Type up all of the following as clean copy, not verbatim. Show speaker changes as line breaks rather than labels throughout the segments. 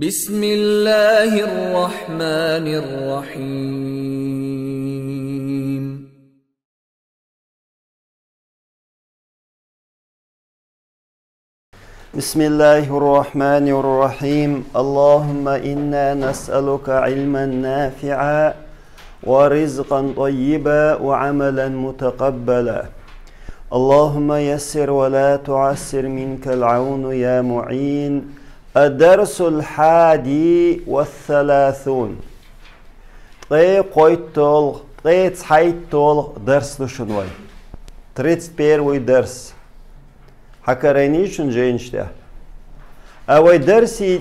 بسم الله الرحمن الرحيم.
بسم الله الرحمن الرحيم. اللهم إنا نسألك علما نافعا ورزقا طيبا وعملا متقبلا. اللهم يسر ولا تعسر، منك العون يا معين. الدرس الحادي والثلاثون. درس دشنوي تريتس بيروي درس حكرينيشن جينشته أو درسي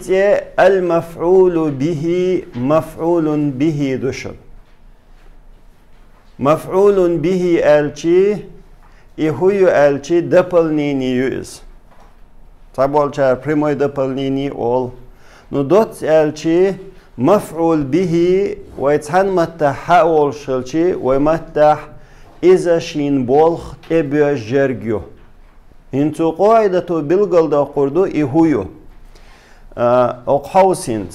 المفعول به مفعول به دشن مفعول به ألشي إهوي ألشي دبلنيني يوز تابول شار بريموي دبلنيني أول ندوت ألشي مفعول به ويتحن متح أول شلشي ومتح إذا شين بولخ إبيا جرجيو هنتو قاعدة بالقل دا قردو إهويو أقحوسينت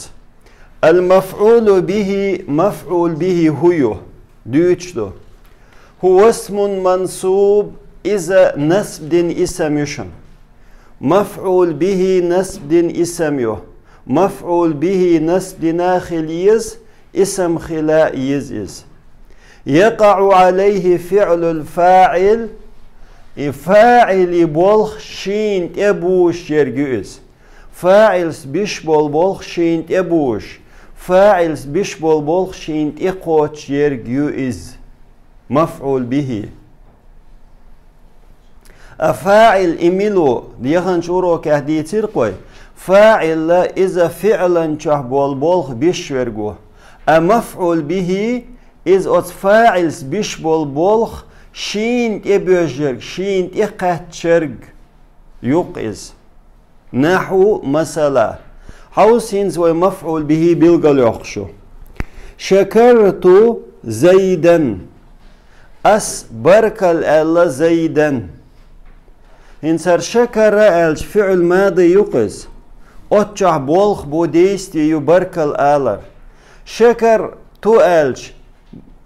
المفعول به مفعول به هويو دويتشدو هو اسم منصوب إذا نسب دين اسم يشن مفعول به نسب دين اسم يو مفعول به نسب داخل يز اسم خلاء يز يقع عليه فعل الفاعل فاعل بولخ شين ابوش يرجوز فاعل بيش بولخ شين ابوش فاعل بيش بولخ شين اقوش يرجوز مفعول به فاعل اميلو ديخن شورو كهدي ترقوي فاعل اذا فعلا شه بولخ بيش يرجو مفعول به إذا فاعل بيش بولخ شين إبيجر شين إقاتشرج يقز نحو مثلا حوسينز ومفعول به بيلقى يخشو شكرت زيدا أس بركل الله زيدا إنسر شكر ألش فعل ماضي يقز أتشع بولخ بوديستي يبركل الله شكر تو ألش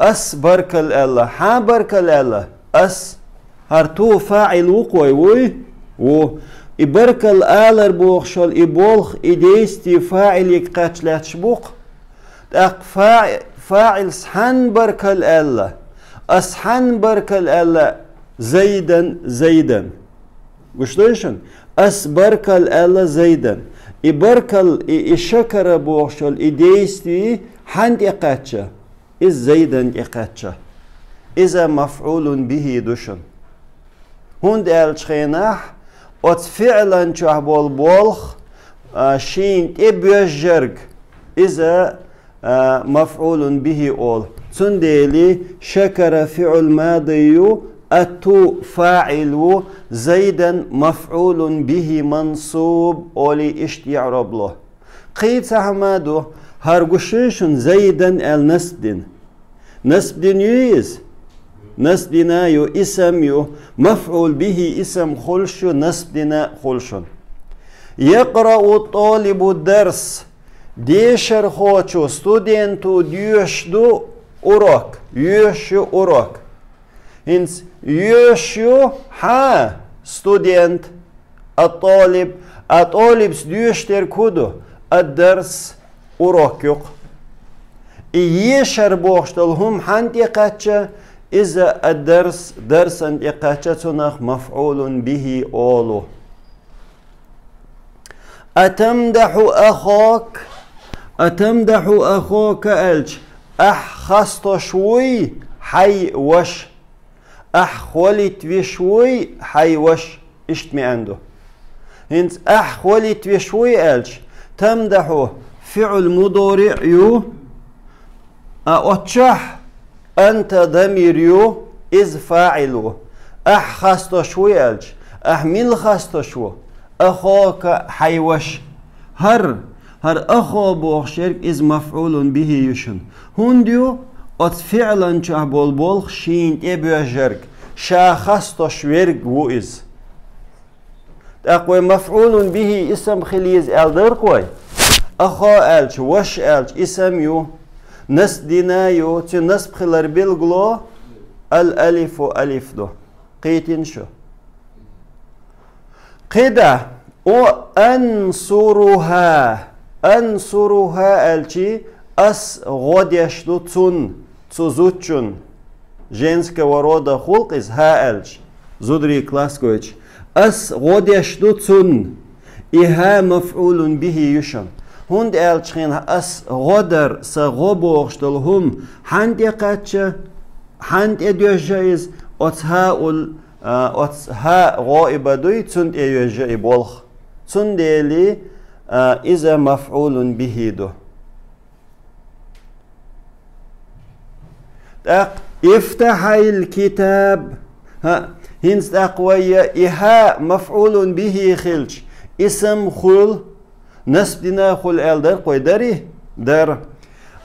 أس بركل الله ها بركل الله أس هرتو فاعل وقوي وي و إبركل آلر بوخشل إبولخ إديستي فاعل يقاتلاتش بوق أق فاعل سحن بركل الله أسحن بركل الله زيدا زيدا وشليشن أس بركل الله زيدا إبركل إشكر بوخشل إديستي حند يقاتشه إز زيدا إقاتشة إذا مفعول به دشن هند الشخيناح أت فعلا شهبول بولخ شين إبيجرج إذا مفعول به أول سنديلي شكر فعل ماضي أتو فاعل زيدا مفعول به منصوب أولي اشتيعرب له قيت سحمادو هرغشيشن زيدا النسبدين نسبدين يويز نسبدنا يو اسم يو مفعول به اسم خلشو نسبدنا خلشن يقرأ الطالب الدرس ديشر خوشو ستودنتو ديوشدو أوراك يوشو أوراك هنس يوشو ها ستودنت الطالب ديوشتر كودو الدرس أوراك يق يشر بوشتلهم حنت يقاتشا إذا الدرس درسا يقاتشا تنخ مفعول به أولو أتمدح أخوك ألش خست شوي حي وش خولت وشوي حي وش اشتمي عنده هنت خولت وشوي ألش تمدحه فعل مضارع يو أتشح أنت ضمير يو إذ فاعله خست شوي ألش ميل خست شو أخوك حيوش هر أخو بوخشرك إذ مفعول به يشن هنديو أت فعلا شه بولخ شين إبيجرك شا خست شويرك و إذ أقوى مفعول به اسم خليز ألدر قوي أخا ألش وش ألش اسم يو نس دينا يو تي نس بخلر بالغلو الألف ألف دو قيتين شو قدا وأنصرها أنصرها ألشي أس غوديشتو تون تزوتشون женского рода خلق из ها ألش زودري كلاسكويتش أس غوديشتو تون إها مفعول به يشن هند ألشين أس غودر سغوبوغشتل هم حند يقاتش حند إديوجايز أتس ها غائبة دوي تون إيوجاي بولخ تون ديلي إذا مفعول به دو افتح الكتاب ها هنس أقوية إها مفعول به خلش اسم خل نسب دينا خل الدر قوي داري در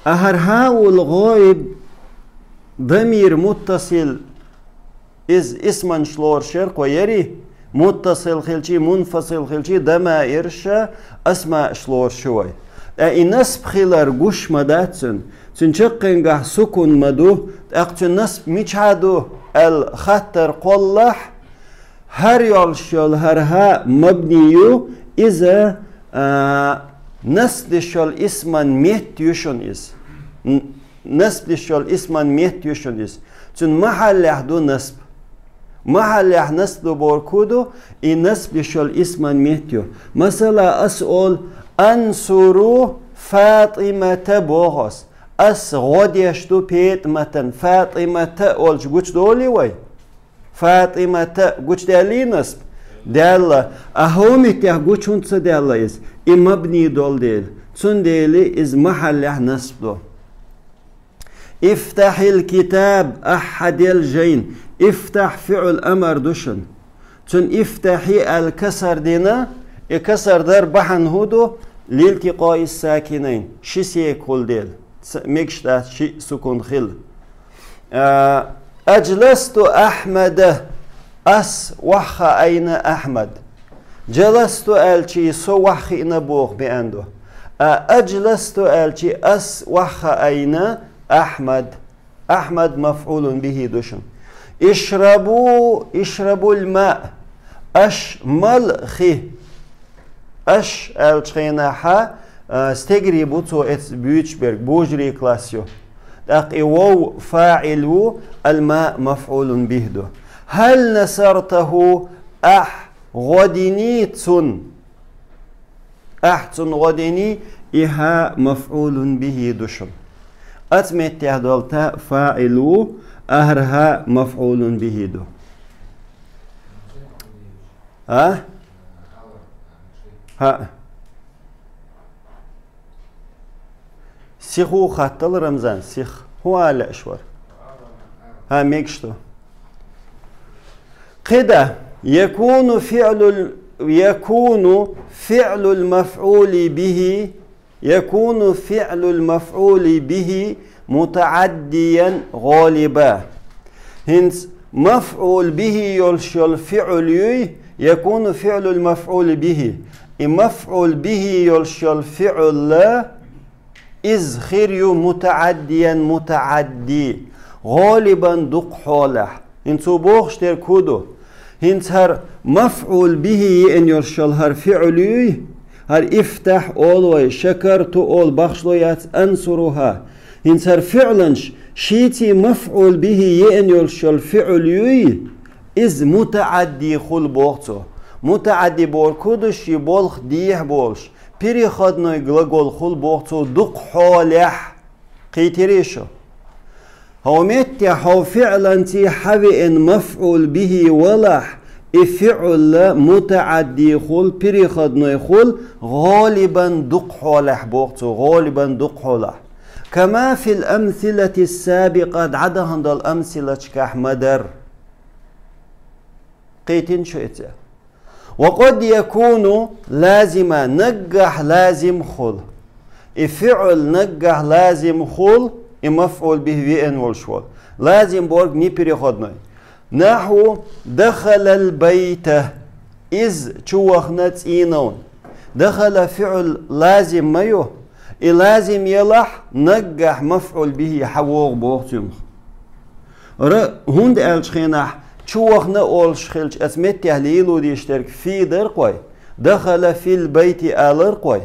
أهرها والغائب ضمير متصل إز اسما شلور شرق ويري متصل خلشي منفصل خلشي دمائرشا اسماء شلور شوي نسب خلر قش مداتسن تنشقنقه سكن مدو اقتن نسب ميشادو الخطر قلح هر يالشال هرها مبنيو إذا نسل اسما ميت يشون إز نسل اسما ميت يشون إز تن محل دو نسب محل نسل بوركودو إي نسل اسما ميتيو مثلا أسأل أنصرو فاطمة بوغس أس غوديشتو بيت متن فاطمة أولش قوش دولي وي فاطمة قوش دالي نسب دالله أهومي تيه قوش هنس دالله إز إي مبني دول ديل تون ديلي إز محل نسب دو افتح الكتاب أحد الجين افتح فعل أمر دوشن تون افتحي الكسر دينا الكسر در بحن هودو لالتقاء الساكنين شي سيكول ديل ميكشتا شي سكون خل أجلست أحمد أس وخ أين أحمد جلست ألشي سو وخ نبوغ بأندو أجلست ألشي أس وخ أين أحمد أحمد مفعول به دوشن اشربوا الماء أش ملخي أش الشيناحة استجري بوتو اتس بيوتشبرغ بوجري كلاسيو داقي وو فاعلو الماء مفعول به دو هل نصرته غدني تن تن غدني إها مفعول به دوشن أتمت يهدولتا فاعلو أهرها مفعول به دو ها سيخو خطل رمزان سيخ هو على أشور ميكشتو قدا يكون فعل المفعول به متعديا غالبا هنس مفعول به يلشل فعل يكون فعل المفعول به مفعول به يلشل فعل إز خير متعديا متعدي غالبا دق حاله هنسو بوخشتر كودو هنس هر مفعول به ان يلشل هر فعل هر افتح اول شكرت اول بخشلويات انصرها هنس هر فعلنش شيتي مفعول به ان يلشل فعل إز متعدي خل بوختو متعدي بوركودش يبولخ ديه بولش بيري خدنوي глагол خل بوختو دق حالح قيتريشو هوميت هو فعلا تي حوي ان مفعول به ولح افعل متعدي خل بيري خدنوي خل غالبا دق حالح بوختو غالبا دق حالح كما في الأمثلة السابقة عدهن دال أمثلة كأحمدر قيتين شو إتسا وقد يكون لازما نجح لازم خل افعل نجح لازم خل مفعول به وين والشوال لازم بورج نيبري خدنا نحو دخل البيت إز شوخنت إينون دخل فعل لازم مايو لازم يلح نجح مفعول به حوغ بوغتم هند الشخينح شوخنا أول شخيلش أسمت تهليلو ديشترك في درقوي دخل في البيت آلرقوي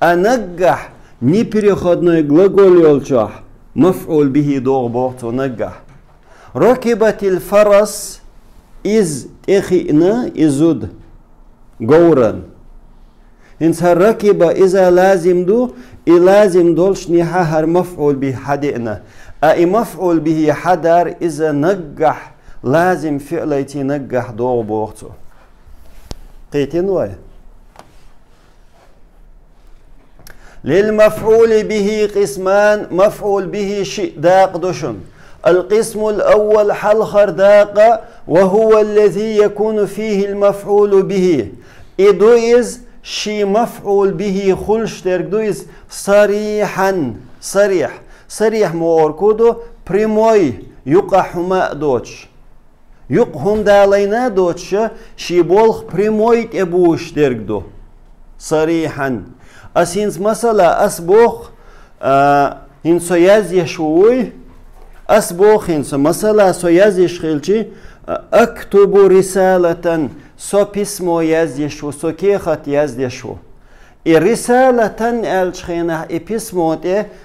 أنجح نيبري خدنا يقول يلشح مفعول به دوغ بوغتو نجح ركبت الفرس إز إخينا إزود غورا إنسان ركب إذا لازم دو لازم دولش نيحا هر مفعول به حدئنا أي مفعول به حدر إذا نجح لازم فعليتي نجح دوغ بوغتو قيتين واي للمفعول به قسمان مفعول به شيء داق دوشن القسم الأول حلخر داق وهو الذي يكون فيه المفعول به إدويز شي مفعول به خلشترك دويز صريحا صريح موركودو بريموي يقع حماء دوتش يقهم دالينا دوتش شي بولخ بريموي تبوش دو صريحا أسينس مثلا أسبوخ هن سوياز يشوي أسبوخ هن مثلا سوياز يشخيلشي أكتب رسالة سو بسمو يزيشو سو كيخت يزيشو رسالة الشخينة بسمو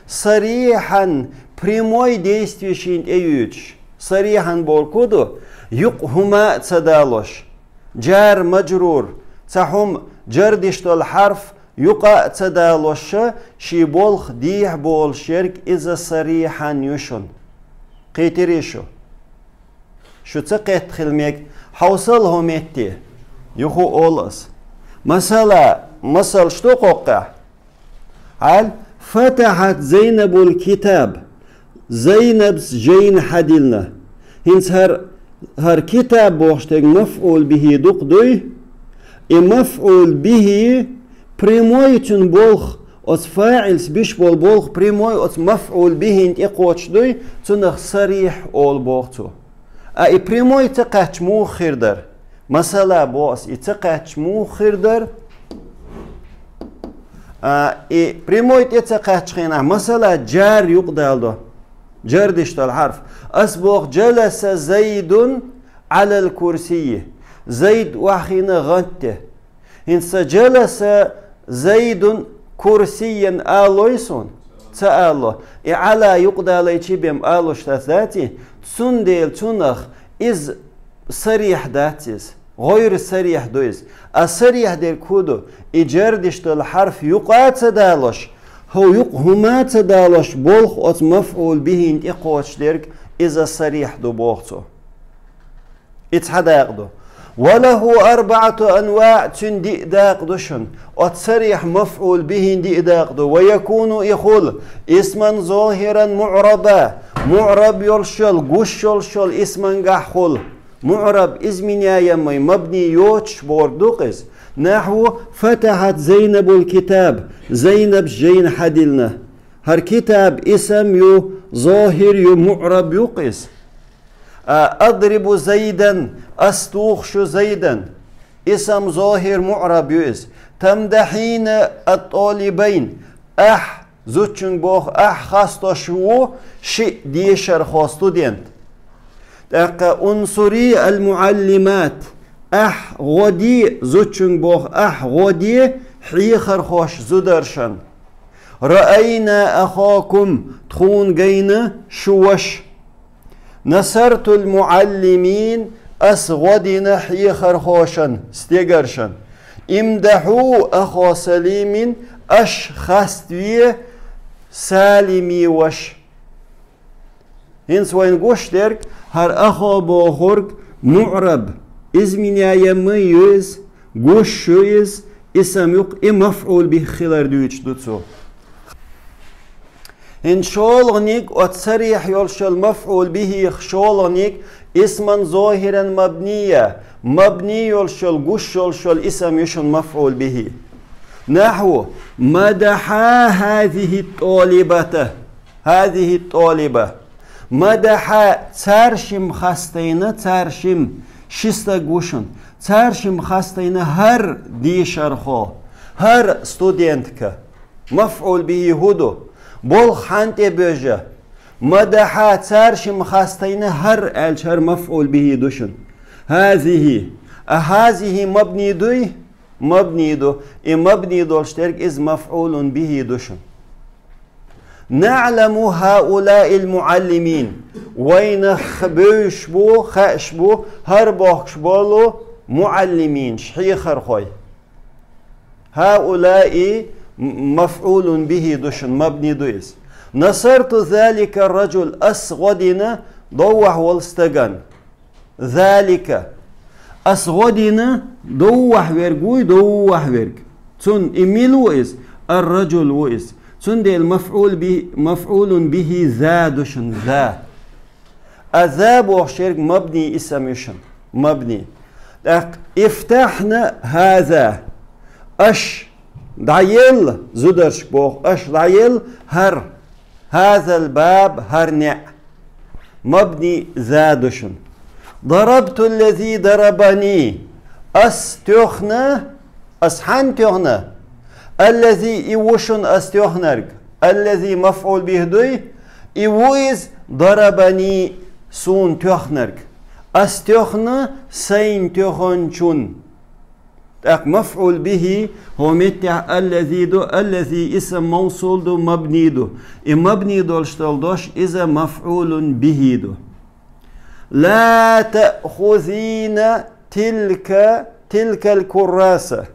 صريحا بريموي ديستيوشين ايوش صريحا بولكودو يقهما تدالوش جار مجرور تحم جردشتو الحرف يقع تدالوش شي بولخ ديح بول شرك إذا صريحا يشن قيتريشو شو تقيت خلميك حوصلهم يتي يخو أولس مثل شتو قوقع عال فتحت زينب الكتاب زينب جين حدلنا هنس هر كتاب بوشتك مفعول به دوق دوي مفعول به بريموي تن بولخ أس فاعل بيش بولخ بريموي أس مفعول به انت اقوش دوي تنخ صريح أول بوغتو اي بريموي تقاتش مو خيردر مثلا بوس يتقاتش مو خيردر اي بريموي تقاتش خينا مثلا جار يقدال دو جار ديشتو الحرف اسبوغ جلس زيد على الكرسي زيد وحينا غنته هنس جلس زيد كرسيا آلويسون تآلو على يقدال يتشبهم آلوش تثاتي تسنديل تنخ إز صريح داتيز غير صريح دويز الصريح دير كودو إجاردشت الحرف يقع تدالوش هما تدالوش بولخ أت مفعول به انت إقوش ديرك إذا صريح دو بوغتو إتحداق دو وله 4 أنواع تندي داق دوشن أتصريح مفعول به اندي داق دو ويكون يخول اسما ظاهرا معربا معرب يلشل قش يلشل اسما قحول معرب اسمين يمي مبني يوتش بوردوقز نحو فتحت زينب الكتاب زينب جين حدلنا هر كتاب اسم يو ظاهر يو معرب يقس أضرب زيدا أستوخش زيدا اسم ظاهر معرب يؤس تمدحين الطالبين زوتشن بوخ خاستو شو شيء ديشر خاستو دينت انصري المعلمات غدي زوتشن بوخ غدي حيخر خوش زدرشن رأينا أخاكم تخون جينا شوش نصرت المعلمين أسغدنا حيخر خوشن استيقرشن امدحوا أخا سليم خاستوي سالمي وش هنس وين قوش درك هر أخا بوخورك معرب إزمين يميز قوش يز اسم يق مفعول به خلال دويتش دوتسو إن شولغنيك وتصريح يلشل مفعول به شولغنيك اسما ظاهرا مبنية مبني يلشل قش يلشل اسم يشل مفعول به نحو مدحا هذه الطالبة مدحا ترشم خستينة ترشم شستا قوشن ترشم خستينة هر ديشر خو هر ستودنتك مفعول به هدو بول خانت بيجا مدحات سارش مخاستين هر الشهر مفعول به دوشن هذه مبني دوي مبني دو مبني دولشترك إز مفعول به دوشن نعلم هؤلاء المعلمين وين خبوشبو خشبو هر بوخشبولو معلمين شحيخر خوي هؤلاء مفعول به دوشن مبني دويس نصرت ذلك الرجل أسغدنا ضوح والستغن ذلك أسغدنا ضوح ورقوي ضوح ورق تون إميل وإس الرجل وإس تون دي مفعول به ذا دوشن ذا أذاب وشرق مبني اسم يشن مبني افتحنا هذا أش دايل زودرش بوخ أش دايل هر هذا الباب هرنع مبني زادشن ضربت الذي ضربني أستوخنا أسحن توخنا الذي يوشن أستوخنرك الذي مفعول به دوي يويز ضربني سون توخنرك أستوخنا سين توخنشون مفعول به هو متع الذي دو الذي اسم موصول دو مبني دو مبني دو الشتالدوش إذا مفعول به دو لا تأخذين تلك الكراسة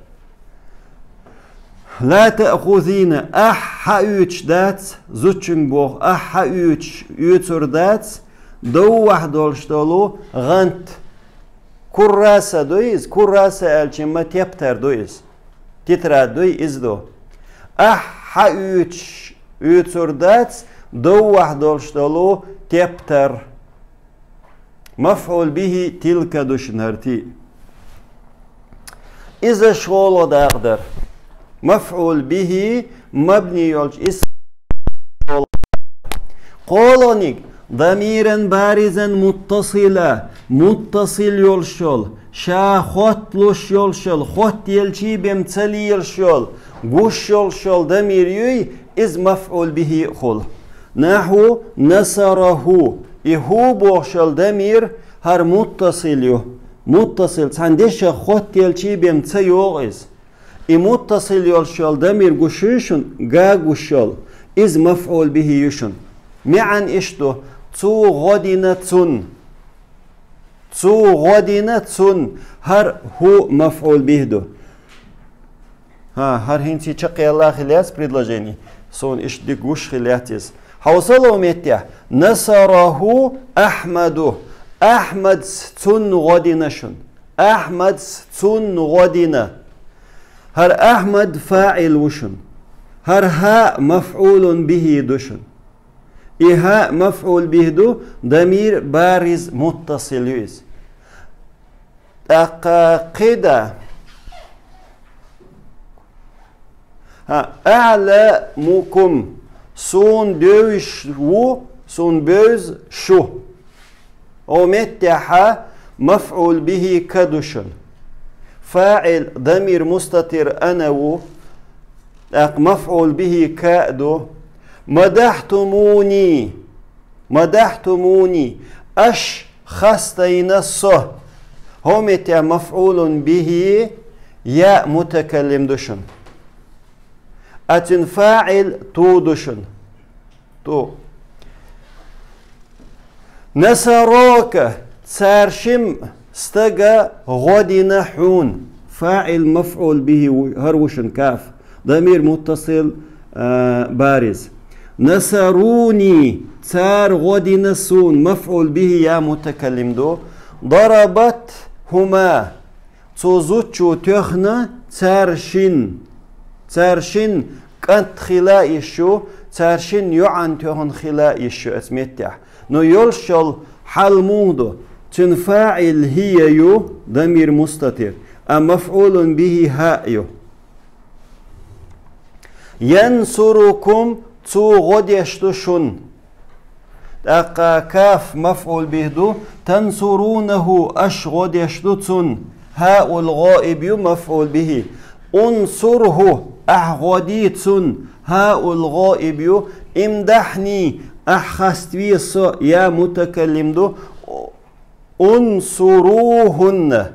لا تأخذين أحا دات زوتشن بوغ أحا يوتر دات دوح دولشتالو غنت كراسة دويز كراسة الجمة تبتر دويز تترا دوي إزدو أحا يوتر دات دوح دولشتالو تبتر مفعول به تلك دوشنهرتي إذا شغل داقدر مفعول به مبني يولج اسم قولونيك ضميرا بارزا متصلا متصل يولشول شا خوتلوش يولشول خوت يلشي بمثلي يولشول قوش يولشول ضمير يوي إز مفعول به خل نحو نصره يهو بوشل ضمير هر متصل يو متصل سندش خوت يلشي بمثلي يوغز متصل يولشول ضمير قوشيشن قا قوشول إز مفعول به يشن معن إشتو تو غدنا تون هر هو مفعول به دو هر هنسي چقي الله خلاص предложений сон إش دي قوش خلاتيز حوصلوا ميتيا نصره أحمد أحمد تون غدنا شن أحمد تون غدنا هر أحمد فاعل وشن هر ها مفعول به دوشن إها مفعول به دو ضمير بارز متصل يوز أقاقدة أعلمكم سون دوش و سون بوز شو ومتحا مفعول به كدوشن فاعل ضمير مستتر أنا و مفعول به كادو مدحتموني أش خستين الصه هم مفعول به يا متكلم دوشن أتن فاعل تو دوشن تو نصروك تسارشم استقى غدنا حون فاعل مفعول به هروشن كاف ضمير متصل بارز نصروني تار غدنا سون مفعول به يا متكلم دو ضربت هما توزوتشو تخنا تارشين كانت خلاء يشو تارشين يعن تهن خلاء يشو اسمتح نو يلشل حال مودو تنفاعل هي يو ضمير مستتر مفعول به ها يو ينصركم تو غد يشتشن كاف مفعول به دو تنصرونه أش غد يشتتن هاء الغائب مفعول به انصره أحغديتسن هاء الغائب يو امدحني أحخستويس يا متكلم دو انصروهن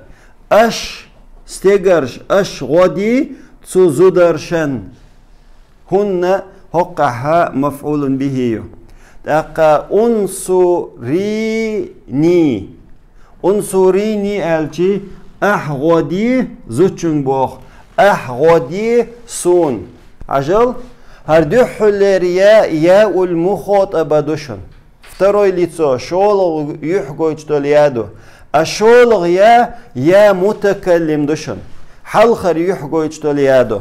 أش استجرش أش غدي تزودرشن هن هقها مفعول به تاقا انصريني انصريني الجي أحغدي زوتشن بوخ أحغدي سون عجل هردوحلر يا المخاطبة دوشن второй лицо شولغ يحقوج توليادو الشولغ يا متكلم دوشن حلخر يحقوج توليادو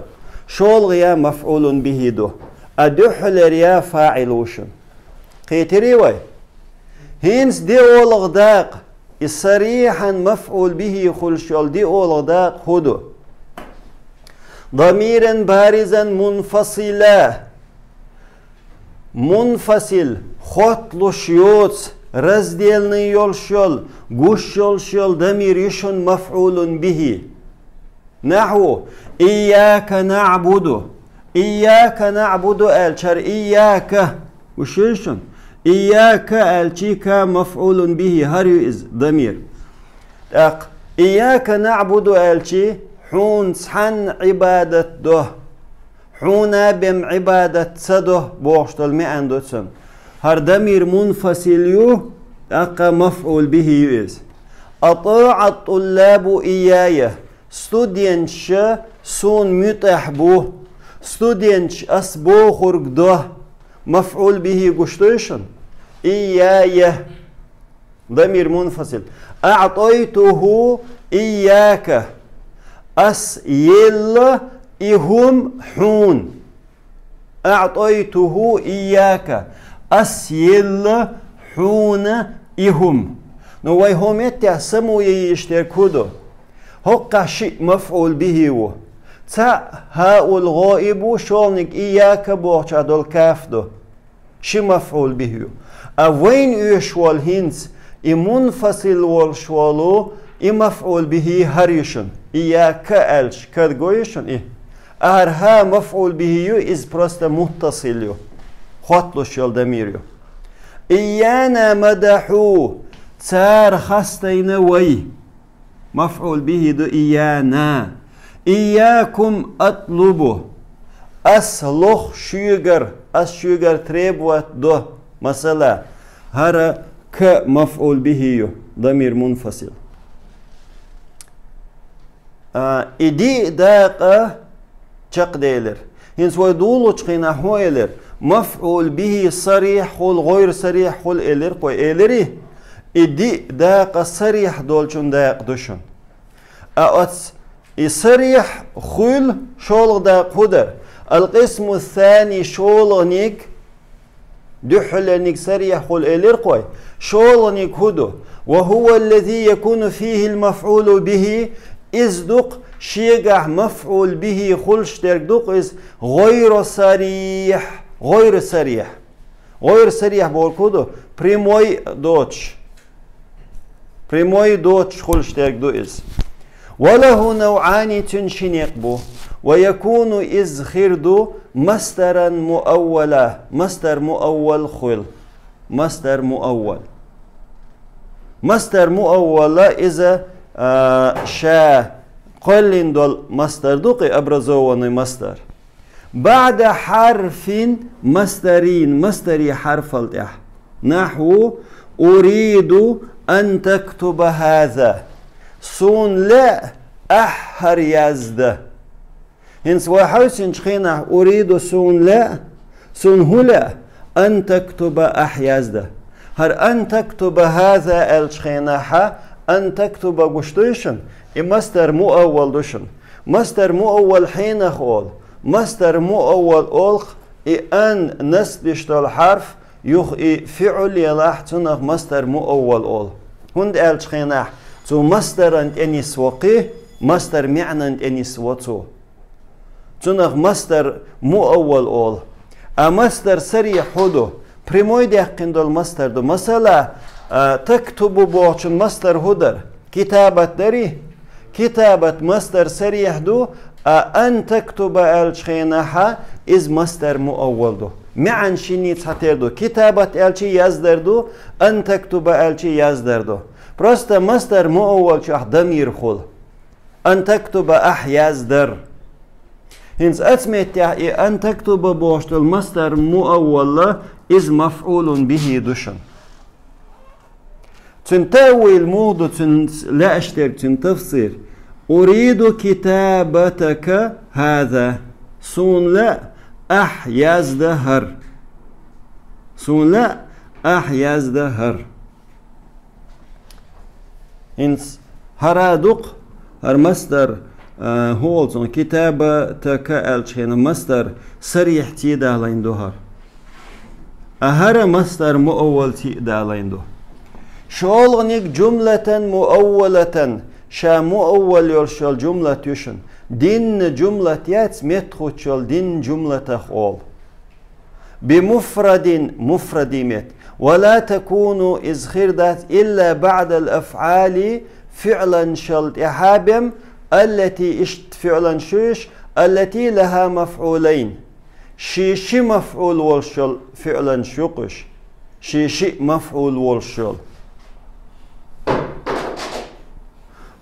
شولغ يا مفعول به دو أدوحلر يا فاعلوشن قيتري وي هينس دي أولغ داق الصريحا مفعول به خلشول دي أولغ داق خدو ضميرا بارزا منفصلا منفصل خطلش يوتس раздельный يولشول гуш يولشول ضمير يشون مفعول به نحو إياك نعبد إياك نعبد الشر إياك وشيشون إياك الشيك مفعول به هريز ضمير إياك نعبد الشي حون سحن عبادة ده حونا بم عبادة سده بوشتل مئن دوتسن هر ضمير منفصل يو أقا مفعول به يوز أطاع الطلاب إيايا ستودينش سون متح بو ستودينش أسبو خرق ده مفعول به قشتوشن إيايا ضمير منفصل أعطيته إياك أس يل إهم حون أعطيته إياك أس يل حون إهم نوي هم يتعسموا يشتركودو هقا شيء مفعول به و تا هاء الغائب شولنك إياك بوغشا دول كافدو شي مفعول به أوين يشوال هنس منفصل والشوالو مفعول به هريشن إياك ألش كدغويشن إيه أرها مفعول به يو إز برستا متصل يو خطلش يول دمير يو إيانا مدحو تار خستين وي مفعول به دو إيانا إياكم أطلبه أسلخ شيغر أس تريبوات دو مثلا هر كمفعول به يو ضمير منفصل إدي داقة چق ديلر هنس ويدولو چقينا هو إلر مفعول به صريح خل غير صريح خل إلر قوي إلري إدي داقة صريح دولچون داق دوشن أتس صريح خل شولغ داق هدر القسم الثاني شولغنيك دحلنيك صريح خل إلر قوي شولغنيك هدو وهو الذي يكون فيه المفعول به إزدق شيقع مفعول به خلش دق إز غير صريح غير صريح غير صريح بوركودو بريموي دوتش خلش دو إز وله نوعان تنشنيق بو ويكون إز خردو مصدرا مؤولا مصدر مؤول خل مصدر مؤول إذا شا قلن دول مصدر دوقي أبرزواني مصدر بعد حرف مصدرين مصدري حرف التح نحو أريد أن تكتب هذا سون لا أحر يزد هنس وحوسن شخينا أريد سون لا سون هلا أن تكتب أحيزد هر أن تكتب هذا الشخيناحة أن تكتب قشتوشن مصدر مؤول دوشن مصدر مؤول حين خول مصدر مؤول ألخ أن نسبشت الحرف يخ فعل يلاح تنغ مصدر مؤول أول هند الشخيناح تو مصدر أنت أني سوقي مصدر معنى أنت أني سوتو تنغ مصدر مؤول أول مصدر سريع حدو بريموي ديقين دول مصدر دو مثلا تكتب بوچن مصدر هدر كتابة داري كتابة مصدر سريع دو أن تكتب الشينها إز مصدر مؤول دو معن شيني تحتردو كتابة الشي يزدردو أن تكتب الشي يزدردو просто مصدر مؤول شو ضمير خل أن تكتب يزدر هنس أتمت أن تكتب بوشت المصدر مؤول إز مفعول به دشن تنتوي الموضوع لا أشتر تنتفسير أريد كتابتك هذا سون لا يزدهر سون لا يزدهر هنس هرادق هر مصدر هولزون كتابتك الشين مصدر صريح تيدا ليندوهر أهر مصدر مؤول تيدا ليندو شولغنك جملة مؤولة شا مؤول يرشل جملة يشن دين جملة ياتس متخوشل دين جملة خول بمفرد مفرديمت ولا تكون إزخيردات إلا بعد الأفعال فعلا شلت إحابم التي اشت فعلا شوش التي لها مفعولين شي مفعول والشل فعلا شقش شي مفعول والشل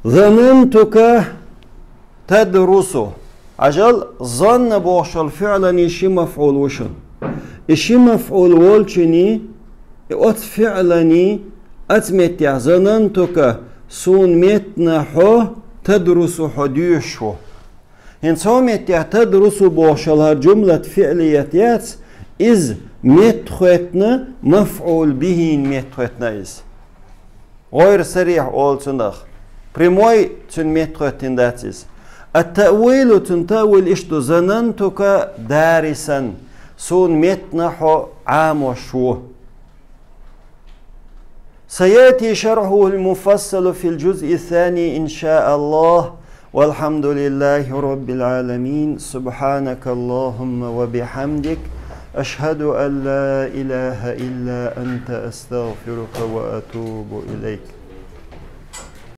ظننتك تدرس عجل ظن بوشل فعلا شي مفعول وشن شي مفعول والشني ات فعلني اتمتع ظننتك سون متنحو تدرس حديشو هن سومتع تدرس بوشل هر جملة فعليات إز متخوتنا مفعول به متخوتنا إز غير صريح أول تنخ بريموي تن متخوتين داتيز التأويل تنتاول إشتو ظننتك دارسا سون متنحو عام شو سيأتي شرحه المفصل في الجزء الثاني إن شاء الله والحمد لله رب العالمين سبحانك اللهم وبحمدك أشهد أن لا إله إلا أنت أستغفرك وأتوب إليك